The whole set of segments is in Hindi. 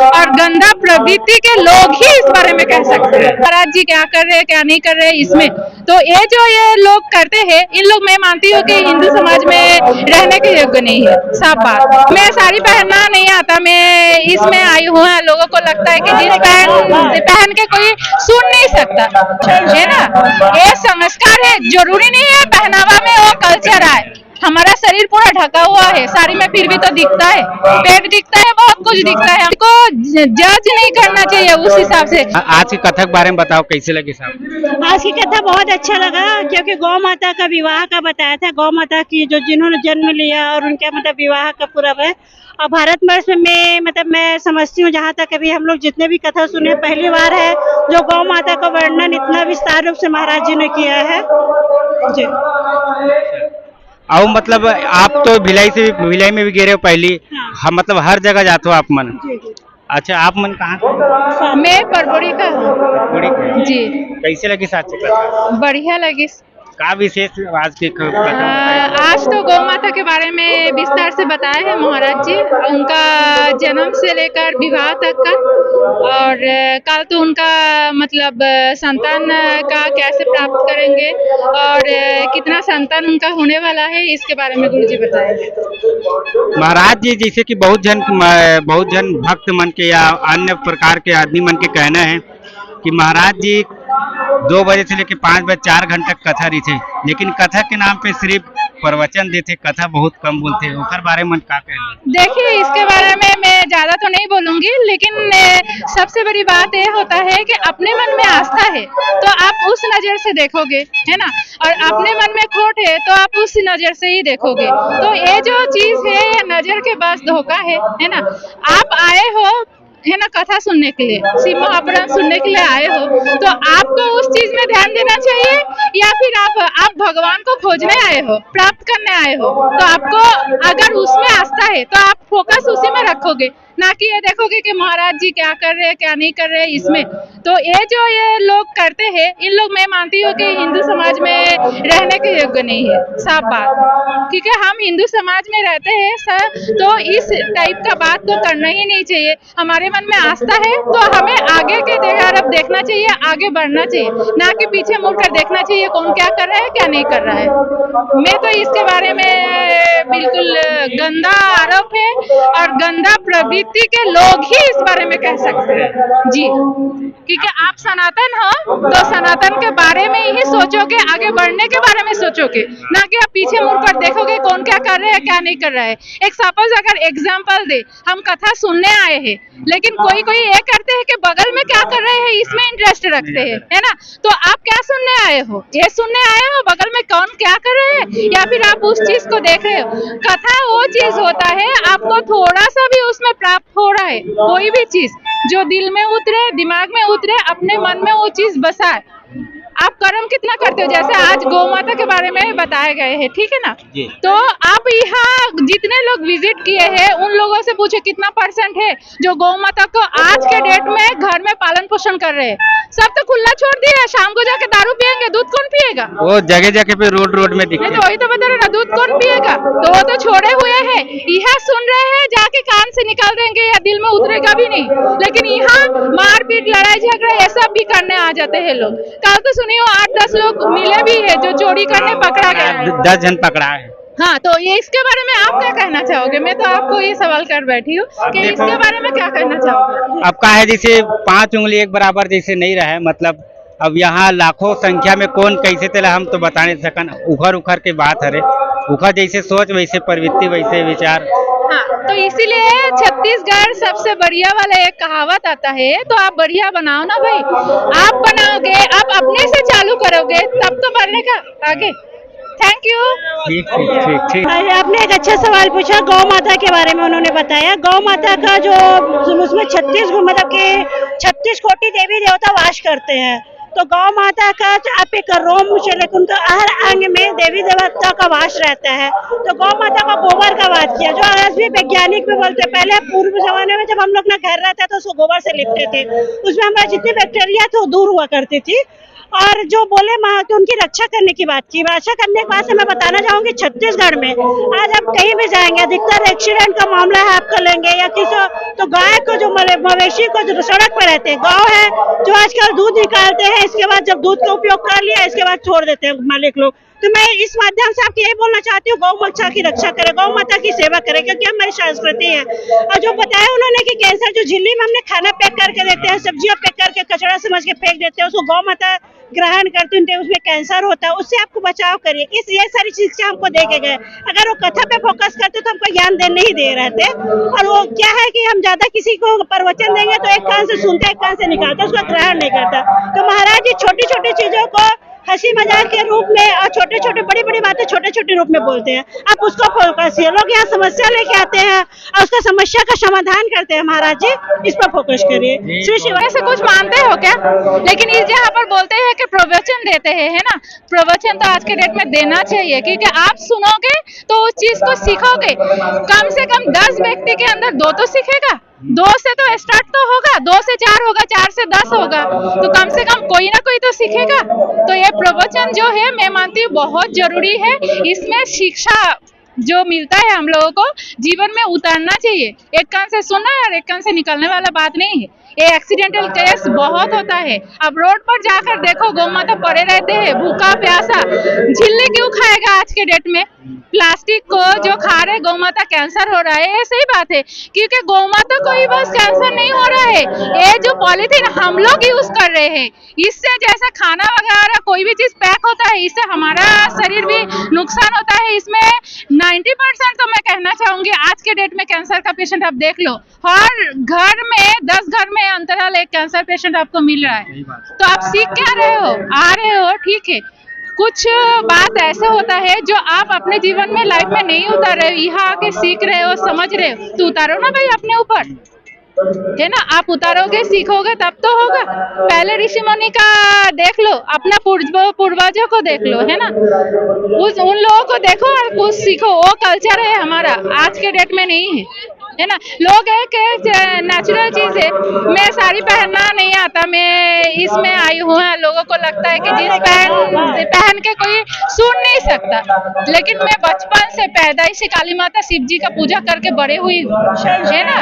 और गंदा प्रवृत्ति के लोग ही इस बारे में कह सकते हैं महाराज जी क्या कर रहे हैं क्या नहीं कर रहे हैं इसमें। तो ये लोग करते हैं, इन लोग मैं मानती हूँ कि हिंदू समाज में रहने के योग्य नहीं है, साफ बात। मैं साड़ी पहनना नहीं आता, मैं इसमें आई हूँ, लोगों को लगता है कि जींस पहन के कोई सुन नहीं सकता है ना, ये संस्कार है, जरूरी नहीं है पहनावा में वो कल्चर आए। हमारा शरीर पूरा ढका हुआ है साड़ी में, फिर भी तो दिखता है, पेट दिखता है, बहुत कुछ दिखता है, हमको जज नहीं करना चाहिए उस हिसाब से। आज की कथक बारे में बताओ, कैसे लगी साहब? आज की कथा बहुत अच्छा लगा, क्योंकि गौ माता का विवाह का बताया था, गौ माता की जो जिन्होंने जन्म लिया और उनका मतलब विवाह का पूरा है। और भारतवर्ष में मतलब मैं समझती हूँ, जहाँ तक अभी हम लोग जितने भी कथा सुने, पहली बार है जो गौ माता का वर्णन इतना विस्तार रूप से महाराज जी ने किया है जी। और मतलब आप तो भिलाई में भी गए हो पहली। हाँ। हम मतलब हर जगह जाते हो आप मन। जी। अच्छा, आप मन कहाँ से? मैं परबोड़ी का हूँ जी। कैसे लगी साथ कथा? बढ़िया लगी। का विशेष आज की आज तो गौ माता के बारे में विस्तार से बताया है महाराज जी, उनका जन्म से लेकर विवाह तक का, और कल तो उनका मतलब संतान का कैसे प्राप्त करेंगे और कितना संतान उनका होने वाला है, इसके बारे में गुरु जी बताएंगे। महाराज जी जैसे कि बहुत जन भक्त मन के या अन्य प्रकार के आदमी मन के कहना है कि महाराज जी 2 बजे से लेकर 5 बजे 4 घंटे कथा रही थे, लेकिन कथा के नाम पे सिर्फ प्रवचन देते, कथा बहुत कम बोलते। उनके बारे में क्या कहना? देखिए, इसके बारे में मैं ज्यादा तो नहीं बोलूंगी, लेकिन सबसे बड़ी बात ये होता है कि अपने मन में आस्था है तो आप उस नजर से देखोगे, है ना, और अपने मन में खोट है तो आप उस नजर से ही देखोगे। तो ये जो चीज है, ये नजर के बस धोखा है ना। आप आए हो है ना कथा सुनने के लिए, शिव महापुराण सुनने के लिए आए हो, तो आपको उस चीज में ध्यान देना चाहिए, या फिर आप भगवान को खोजने आए हो, प्राप्त करने आए हो, तो आपको अगर उसमें आस्था है तो आप फोकस उसी में रखोगे, ना कि ये देखोगे कि महाराज जी क्या कर रहे हैं क्या नहीं कर रहे हैं इसमें। तो ये लोग करते हैं, इन लोग मैं मानती हूँ कि हिंदू समाज में रहने के योग्य नहीं है, साफ बात। क्योंकि हम हिंदू समाज में रहते हैं सर, तो इस टाइप का बात तो करना ही नहीं चाहिए। हमारे मन में आस्था है तो हमें आगे के तरफ देखना चाहिए, आगे बढ़ना चाहिए, ना कि पीछे मुड़कर देखना चाहिए कौन क्या कर रहा है क्या नहीं कर रहा है। मैं तो इसके बारे में बिल्कुल गंदा आरोप है और गंदा प्रवृत्ति के लोग ही इस बारे में कह सकते हैं जी। क्योंकि आप सनातन हो तो सनातन के बारे में ही सोचोगे, आगे बढ़ने के बारे में सोचोगे, ना कि आप पीछे मुड़कर देखोगे कौन क्या कर रहा है क्या नहीं कर रहा है। एक सपोज अगर एग्जांपल दे, हम कथा सुनने आए हैं, लेकिन कोई ये करते हैं कि बगल में क्या कर रहे हैं इसमें इंटरेस्ट रखते हैं, है ना। तो आप क्या सुनने आए हो? ये सुनने आए हो बगल में कौन क्या कर रहे हैं, या फिर आप उस चीज को देख रहे हो? कथा वो चीज होता है, आपको थोड़ा सा भी उसमें प्राप्त हो रहा है, कोई भी चीज जो दिल में उतरे, दिमाग में उतरे, अपने मन में वो चीज बसाए। आप कर्म कितना करते हो, जैसे आज गौ माता के बारे में बताए गए हैं, ठीक है ना। तो आप यहाँ जितने लोग विजिट किए हैं उन लोगों से पूछे कितना % है जो गौ माता को आज के डेट में घर में पालन पोषण कर रहे हैं। सब तो खुला छोड़ दिया, शाम को जाके दारू पियेंगे, दूध कौन पिएगा? वो जगह जगह पे रोड में दिखते हैं। तो वही तो बता रहे ना, दूध कौन पिएगा? तो वो तो छोड़े हुए हैं, यहाँ सुन रहे हैं, जाके कान से निकाल देंगे या दिल में उतरेगा भी नहीं। लेकिन यहाँ मारपीट, लड़ाई झगड़ा ये सब भी करने आ जाते हैं लोग। कल तो सुनिए 8-10 लोग मिले भी है जो चोरी करने पकड़ा गया, 10 जन पकड़ा है। हाँ, तो ये इसके बारे में आप क्या कहना चाहोगे? मैं तो आपको ये सवाल कर बैठी हूँ कि इसके बारे में क्या कहना चाहोगे? अब का है, जैसे 5 उंगली एक बराबर जैसे नहीं रहे, मतलब अब यहाँ लाखों संख्या में कौन कैसे तेला हम तो बता नहीं सकन। उखर के बात है, उखर जैसे सोच वैसे प्रवृत्ति वैसे विचार। हाँ, तो इसीलिए छत्तीसगढ़ सबसे बढ़िया वाला एक कहावत आता है, तो आप बढ़िया बनाओ ना भाई। आप बनाओगे, आप अपने से चालू करोगे तब तो बढ़ने का आगे। Thank you. ठीक। आपने एक अच्छा सवाल पूछा, गौ माता के बारे में उन्होंने बताया। गौ माता का जो उसमें 36 कोटि देवी देवता वास करते हैं, तो गौ माता का आप एक रोम से लेकर उनका हर अंग में देवी देवता का वास रहता है। तो गौ माता का गोबर का बात किया, जो आज भी वैज्ञानिक भी बोलते हैं। पहले पूर्व जमाने में जब हम लोग ना घर रहते तो उसको गोबर से लिपते थे, उसमें हमारा जितनी बैक्टीरिया थे वो दूर हुआ करती थी। और जो बोले तो उनकी रक्षा करने की बात की। रक्षा करने के बाद से मैं बताना चाहूंगी, छत्तीसगढ़ में आज आप कहीं भी जाएंगे, अधिकतर एक्सीडेंट का मामला है, आप कर लेंगे या किसी तो गाय को जो मवेशी को जो सड़क पर रहते हैं, गाँव है जो आजकल दूध निकालते हैं, इसके बाद जब दूध का उपयोग कर लिया इसके बाद छोड़ देते हैं मालिक लोग। तो मैं इस माध्यम से आपको यही बोलना चाहती हूँ, गौ माता की रक्षा करें, गौ माता की सेवा करें, क्योंकि हमारी संस्कृति है। और जो बताया उन्होंने कि कैंसर जो झिल्ली में हमने खाना पैक करके देते हैं, सब्जियां पैक करके कचरा समझ के फेंक देते हैं, उसको गौ माता ग्रहण करते हैं, उसमें कैंसर होता है, उससे आपको बचाव करिए। ये सारी शिक्षा हमको दे के गए। अगर वो कथा पे फोकस करते तो हमको ज्ञान देने ही दे रहे थे। और वो क्या है कि हम ज्यादा किसी को प्रवचन देंगे तो एक कान से सुनते एक कान से निकालते, उसका ग्रहण नहीं करता। तो महाराज जी छोटी छोटी चीजों को हंसी मजाक के रूप में और छोटे छोटे बड़ी बड़ी बातें छोटे छोटे रूप में बोलते हैं, आप उसको फोकस करिए। लोग यहाँ समस्या लेके आते हैं और उसका समस्या का समाधान करते हैं, महाराज जी इस पर फोकस करिए। श्री शिवाय से कुछ मानते हो क्या? लेकिन इस जगह पर बोलते हैं कि प्रवचन देते हैं, है ना? प्रवचन तो आज के डेट में देना चाहिए, क्योंकि आप सुनोगे तो उस चीज को सीखोगे। कम से कम 10 व्यक्ति के अंदर 2 तो सीखेगा, 2 से तो स्टार्ट तो होगा, 2 से 4 होगा, 4 से 10 होगा, तो कम से कम कोई ना कोई तो सीखेगा। तो ये प्रवचन जो है मैं मानती हूँ बहुत जरूरी है। इसमें शिक्षा जो मिलता है हम लोगों को जीवन में उतारना चाहिए। एक कान से सुनना है और एक कान से निकलने वाला बात नहीं है। ये एक्सीडेंटल केस बहुत होता है। अब रोड पर जाकर देखो, गौ माता पड़े रहते हैं भूखा प्यासा, झिल्ली क्यों खाएगा? आज के डेट में प्लास्टिक को जो खा रहे गौ माता, कैंसर हो रहा है। ये सही बात है, क्योंकि गौ माता को ही बस कैंसर नहीं हो रहा है, ये जो पॉलीथीन हम लोग यूज कर रहे हैं, इससे जैसे खाना वगैरह कोई भी चीज पैक होता है, इससे हमारा शरीर भी नुकसान होता है। इसमें 90% तो मैं कहना चाहूंगी आज के डेट में कैंसर का पेशेंट आप देख लो, हर घर में 10 घर में अंतराल एक कैंसर पेशेंट आपको मिल रहा है। तो आप सीख क्या रहे हो? आ रहे हो, ठीक है, कुछ बात ऐसे होता है जो आप अपने जीवन में लाइफ में नहीं उतार रहे हो, यहाँ आके सीख रहे हो, समझ रहे हो, तो उतारो ना भाई अपने ऊपर, है ना? आप उतारोगे, सीखोगे तब तो होगा। पहले ऋषि मुनि का देख लो, अपना पूर्वजों को देख लो, है ना? उन लोगों को देखो और कुछ सीखो। वो कल्चर है हमारा, आज के डेट में नहीं है ना? लोग एक नेचुरल चीज है, मैं साड़ी पहनना नहीं आता, मैं इसमें आई हूँ, लोगों को लगता है कि जींस पहन के कोई सुन नहीं सकता। लेकिन मैं बचपन से पैदाइश से काली माता शिव जी का पूजा करके बड़े हुई हूँ, है ना?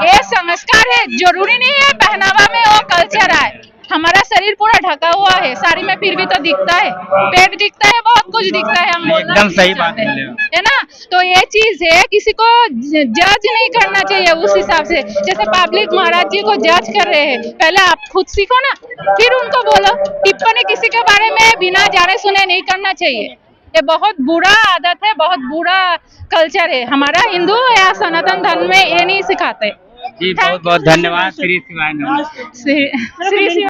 ये संस्कार है, जरूरी नहीं है पहनावा में वो कल्चर आए। हमारा शरीर पूरा ढका हुआ है साड़ी में, फिर भी तो दिखता है, पेट दिखता है, बहुत कुछ दिखता है। हम बोलना एकदम सही बात है ना? तो ये चीज है, किसी को जज नहीं करना चाहिए उस हिसाब से। जैसे पब्लिक महाराज जी को जज कर रहे हैं, पहले आप खुद सीखो ना, फिर उनको बोलो। टिप्पणी किसी के बारे में बिना जाने सुने नहीं करना चाहिए। ये बहुत बुरा आदत है, बहुत बुरा कल्चर है हमारा। हिंदू या सनातन धर्म में ये नहीं सिखाते। जी बहुत बहुत धन्यवाद। श्री शिवाय नमस्ते। श्री